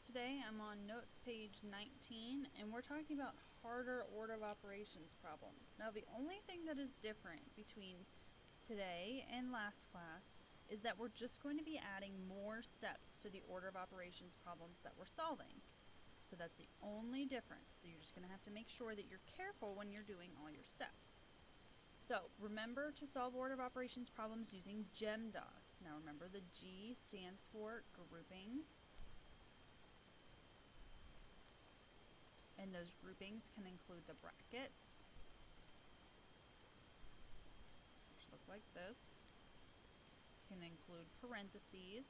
today. I'm on notes page 19, and we're talking about harder order of operations problems. Now, the only thing that is different between today and last class is that we're just going to be adding more steps to the order of operations problems that we're solving. So that's the only difference. So you're just going to have to make sure that you're careful when you're doing all your steps. So remember to solve order of operations problems using GEMDAS. Now remember, the G stands for groupings. And those groupings can include the brackets, which look like this. Can include parentheses,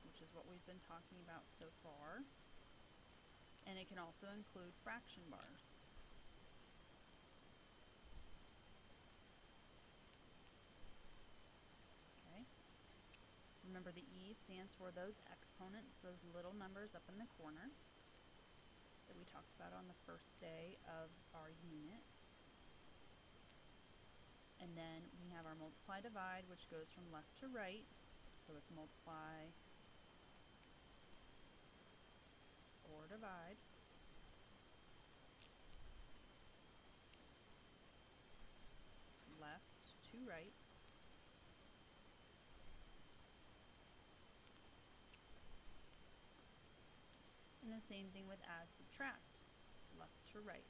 which is what we've been talking about so far. And it can also include fraction bars. Okay. Remember, the E stands for those exponents, those little numbers up in the corner that we talked about on the first day of our unit. And then we have our multiply divide, which goes from left to right. So it's multiply or divide. Left to right. And the same thing with add, subtract, left to right.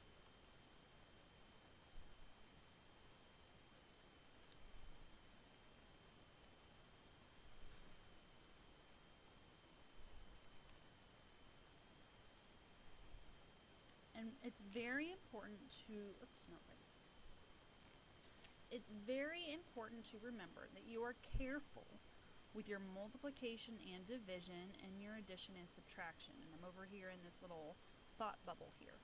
And it's very important to, It's very important to remember that you are careful with your multiplication and division and your addition and subtraction. And I'm over here in this little thought bubble here.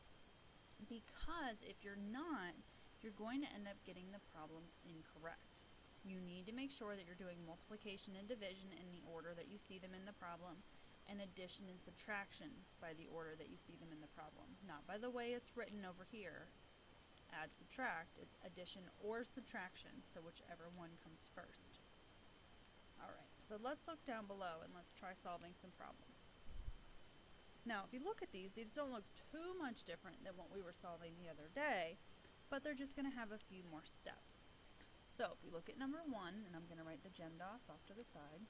Because if you're not, you're going to end up getting the problem incorrect. You need to make sure that you're doing multiplication and division in the order that you see them in the problem, and addition and subtraction by the order that you see them in the problem, not by the way it's written over here. Add, subtract, it's addition or subtraction, so whichever one comes first. Alright, so let's look down below and let's try solving some problems. Now, if you look at these don't look too much different than what we were solving the other day, but they're just going to have a few more steps. So, if we look at number 1, and I'm going to write the GEMDAS off to the side.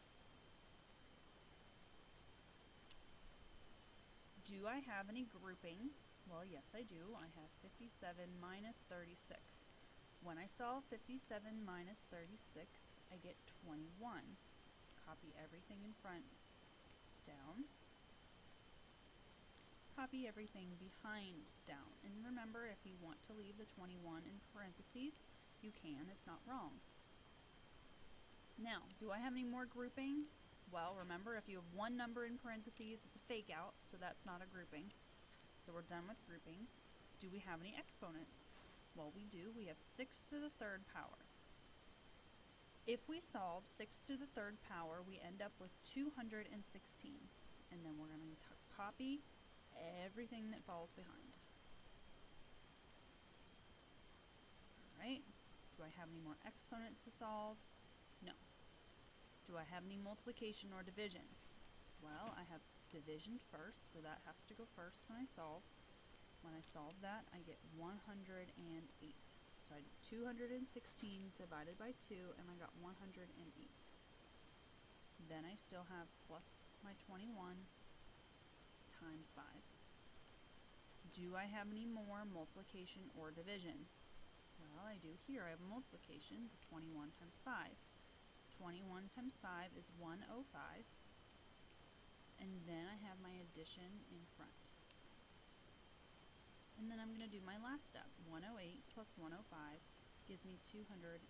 Do I have any groupings? Well, yes, I do. I have 57 minus 36. When I solve 57 minus 36, I get 21. Copy everything in front down. Copy everything behind down. And remember, if you want to leave the 21 in parentheses, you can. It's not wrong. Now, do I have any more groupings? Well, remember, if you have one number in parentheses, it's a fake out, so that's not a grouping. So we're done with groupings. Do we have any exponents? Well, we do. We have 6 to the third power. If we solve 6 to the third power, we end up with 216. And then we're going to copy everything that falls behind. Alright, do I have any more exponents to solve? No. Do I have any multiplication or division? Well, I have division first, so that has to go first when I solve. When I solve that, I get 108. So I did 216 divided by 2, and I got 108. Then I still have plus my 21 times 5. Do I have any more multiplication or division? Well, I do here. I have multiplication, the 21 times 5. 21 times 5 is 105. And then I have my addition in front. And then I'm going to do my last step. 108 plus 105 gives me 213.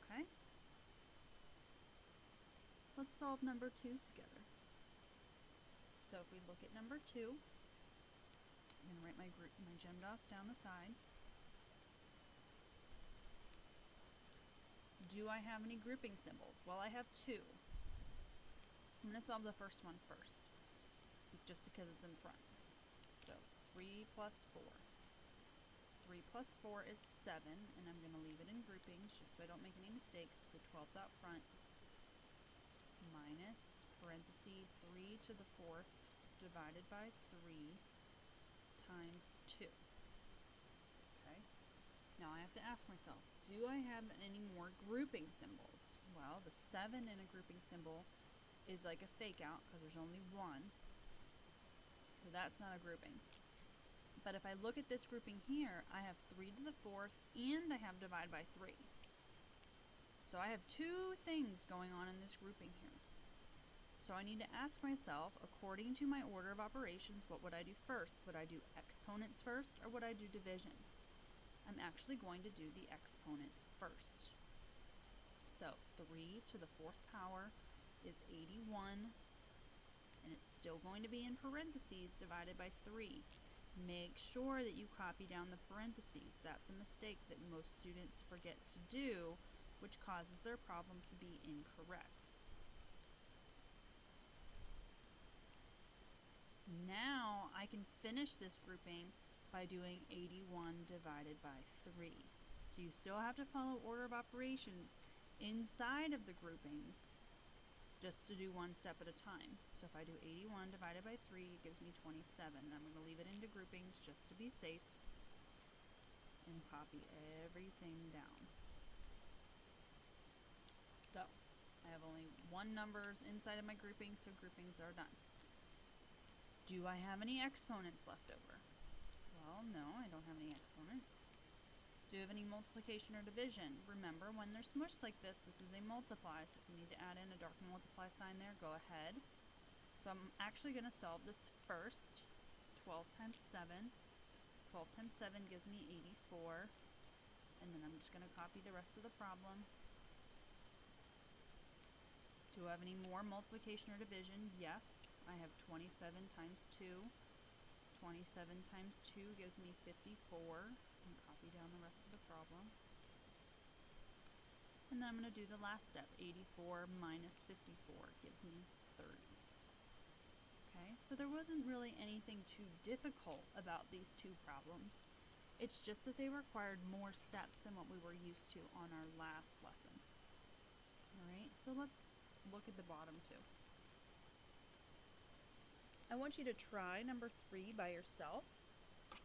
Okay? Let's solve number 2 together. So if we look at number 2, I'm going to write my GEMDAS down the side. Do I have any grouping symbols? Well, I have 2. I'm going to solve the first one first, just because it's in front. So 3 plus 4. 3 plus 4 is 7, and I'm going to leave it in groupings just so I don't make any mistakes. The 12's out front. parenthesis 3 to the 4th divided by 3 times 2. Okay. Now I have to ask myself, do I have any more grouping symbols? Well, the 7 in a grouping symbol is like a fake out because there's only one. So that's not a grouping. But if I look at this grouping here, I have 3 to the 4th and I have divide by 3. So I have two things going on in this grouping here. So I need to ask myself, according to my order of operations, what would I do first? Would I do exponents first or would I do division? I'm actually going to do the exponent first. So 3 to the 4th power is 81, and it's still going to be in parentheses divided by 3. Make sure that you copy down the parentheses. That's a mistake that most students forget to do, which causes their problem to be incorrect. Now I can finish this grouping by doing 81 divided by 3. So you still have to follow order of operations inside of the groupings, just to do one step at a time. So if I do 81 divided by 3, it gives me 27. I'm going to leave it into groupings just to be safe and copy everything down. So I have only one numbers inside of my groupings, so groupings are done. Do I have any exponents left over? Well, no, I don't have any exponents. Do you have any multiplication or division? Remember, when they're smushed like this, this is a multiply, so if you need to add in a dark multiply sign there, go ahead. So I'm actually going to solve this first. 12 times 7. 12 times 7 gives me 84. And then I'm just going to copy the rest of the problem. Do I have any more multiplication or division? Yes. I have 27 times 2. 27 times 2 gives me 54. And copy down the rest of the problem. And then I'm going to do the last step. 84 minus 54 gives me 30. Okay, so there wasn't really anything too difficult about these two problems. It's just that they required more steps than what we were used to on our last lesson. Alright, so let's look at the bottom two. I want you to try number 3 by yourself.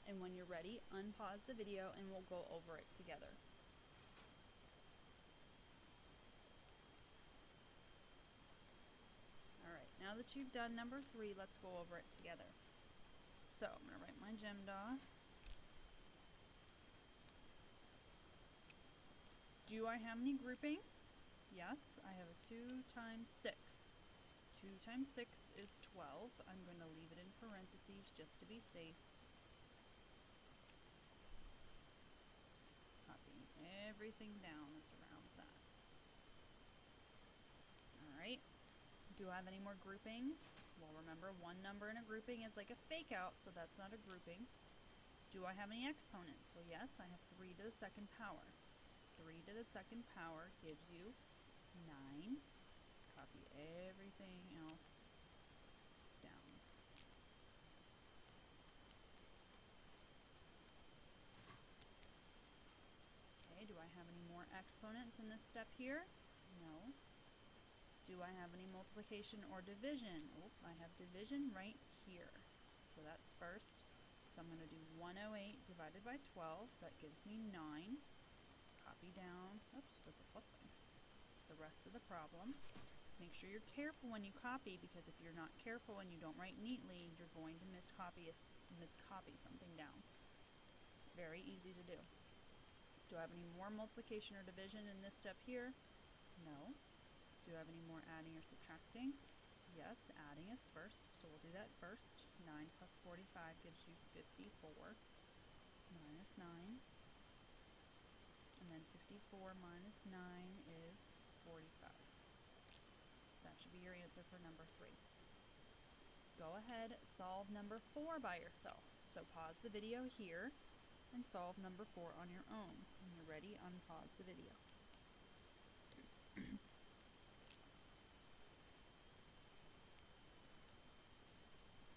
And when you're ready, unpause the video and we'll go over it together. Alright, now that you've done number 3, let's go over it together. So, I'm going to write my GEMDAS. Do I have any groupings? Yes, I have a 2 times 6. 2 times 6 is 12. I'm going to leave it in parentheses just to be safe. Copying everything down that's around that. Alright. Do I have any more groupings? Well, remember, one number in a grouping is like a fake out, so that's not a grouping. Do I have any exponents? Well, yes, I have 3 to the 2nd power. 3 to the 2nd power gives you 9. Copy everything else down. Okay, do I have any more exponents in this step here? No. Do I have any multiplication or division? Oh, I have division right here. So that's first. So I'm going to do 108 divided by 12. That gives me 9. Copy down. Oops, that's a plus sign. The rest of the problem. Make sure you're careful when you copy, because if you're not careful and you don't write neatly, you're going to miscopy something down. It's very easy to do. Do I have any more multiplication or division in this step here? No. Do I have any more adding or subtracting? Yes, adding is first, so we'll do that first. 9 plus 45 gives you 54. Minus 9. And then 54 minus 9 is 45. So that should be your answer for number 3. Go ahead, solve number 4 by yourself. So pause the video here and solve number 4 on your own. When you're ready, unpause the video.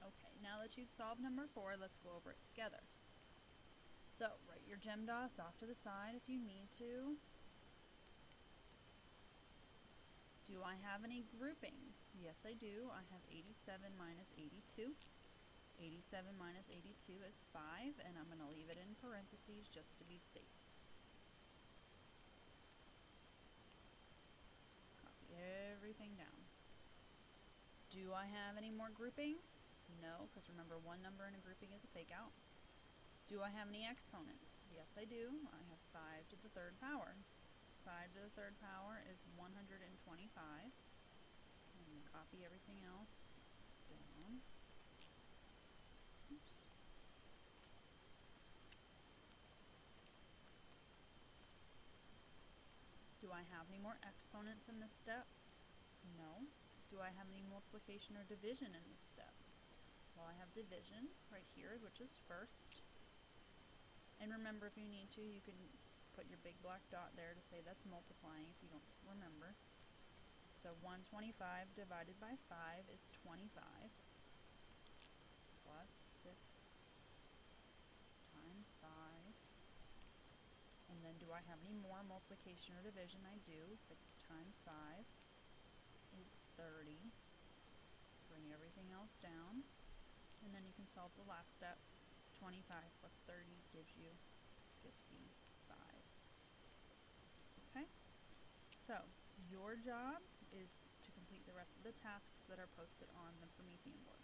Okay, now that you've solved number 4, let's go over it together. So, write your GEMDAS off to the side if you need to. Do I have any groupings? Yes, I do. I have 87 minus 82. 87 minus 82 is 5, and I'm going to leave it in parentheses just to be safe. Copy everything down. Do I have any more groupings? No, because remember, one number in a grouping is a fake out. Do I have any exponents? Yes, I do. I have 5 to the third power. 5 to the third power is 125. And copy everything else down. Oops. Do I have any more exponents in this step? No. Do I have any multiplication or division in this step? Well, I have division right here, which is first. And remember, if you need to, you can put your big black dot there to say that's multiplying if you don't remember. So 125 divided by 5 is 25, plus 6 times 5. And then do I have any more multiplication or division? I do. 6 times 5 is 30. Bring everything else down. And then you can solve the last step. 25 plus 30 gives you 55. Okay? So, your job is to complete the rest of the tasks that are posted on the Promethean board.